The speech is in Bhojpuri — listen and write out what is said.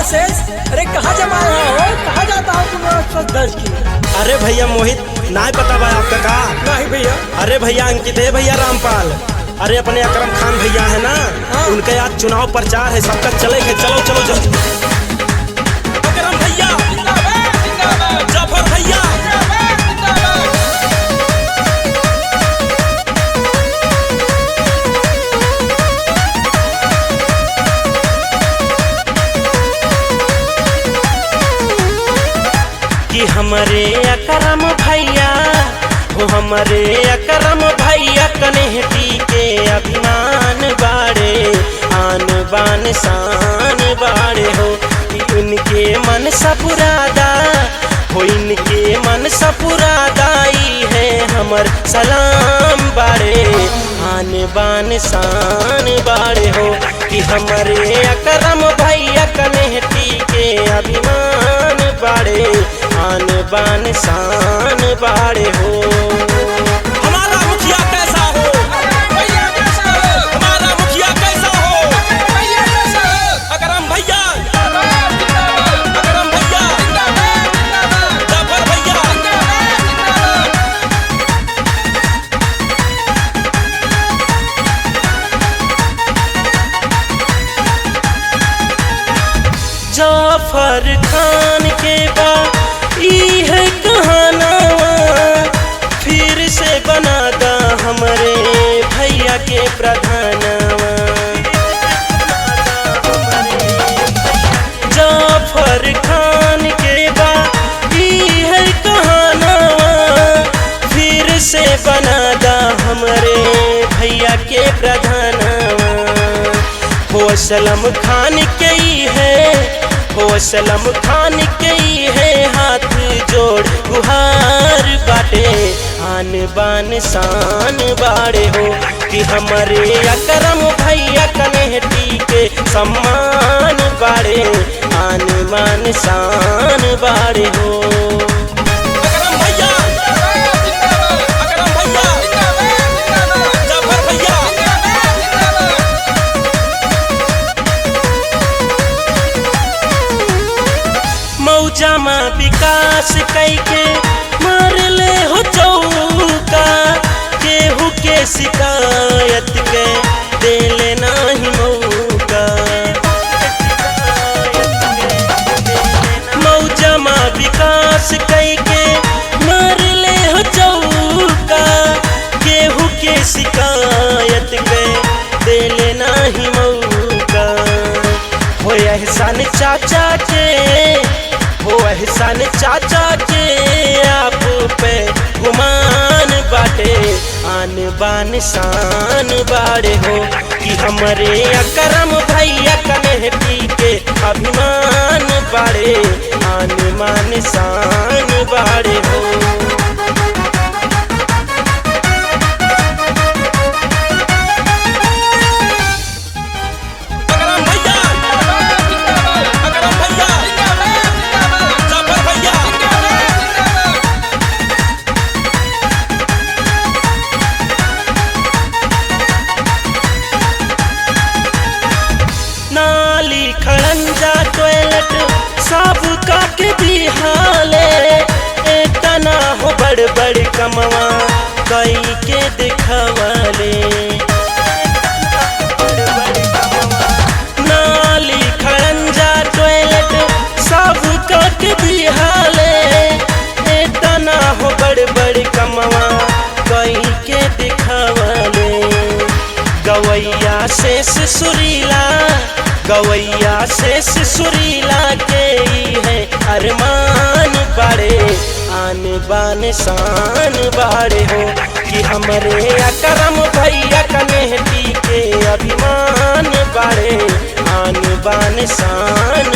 शेष, अरे कहाँ जमा रहा हो, कहाँ जाता हो तुम दर्ज की? अरे भैया मोहित ना पता बा आपका का? नहीं भैया। अरे भैया अंकित है भैया रामपाल। अरे अपने अकरम खान भैया है ना, उनके आज चुनाव प्रचार है, सबका चले है, चलो चलो जल्दी। अकरम भैया जाफर भैया कि हमारे अकरम भैया हो, हमारे अकरम भैया कन्हैया के अभिमान बाड़े, आन बान शान बाड़े हो। इनके मन सपुरादा हो, इनके मन सपुरादाई है हमर सलाम बाड़े, आन बान शान बाड़े हो। कि हमारे अकरम भैया कन्हैया के अभिमान बाड़े, आन बान शान बाड़े हो। हमारा मुखिया कैसा हो, भैया कैसा हो, हमारा मुखिया कैसा हो, भैया कैसा हो, अकरम भैया, अकरम भैया, जाफर भैया। जाफर खान के बाद है कहानावा, फिर से बनादा हमरे भैया के प्रधानवा। जाफर खान के बाद है कहानावा, फिर से बनादा हमरे भैया के प्रधानवा। हो सलम खान के ही है, हो सलम खान के ही है, हाथ जोड़ गुहार बाटे, आन बान शान बाड़े हो। कि हमारे अकरम भैया कन्हैया के सम्मान बाड़े, आन बान शान बाड़े हो। अकरम भैया, अकरम भैया, जाफर भैया। मौजामा विकास कैके मार ले हो चौका, केहू के शिकायत के दे लेना ही मौका। मौजामा विकास कैके मार ले हो चौका, केहू के शिकायत के दे लेना ही मौका। हो एहसान चाचा के, हो एहसान चाचा के आप पे गुमान बाटे, आन बान शान बाड़े हो। कि हमारे अकरम भैया कन्हैया के अभिमान बाड़े, आन बान शान बाड़े हो। नाली खड़ंजा टॉयलेट सब का के बिहाले, इतना हो बड़ बड़ कमवा कई के दिखवाले। नाली खड़ंजा टॉयलेट सब का के बिहाले, इतना हो बड़ बड़ कमवा कई के दिखवाले। गवैया शेष सुरीला, गवैया शेष सुरीला के ही है अरमान बाड़े, आन बान शान बाड़े हो। कि हमारे अकरम भैया कन्हैया के अभिमान बाड़े, आन बान शान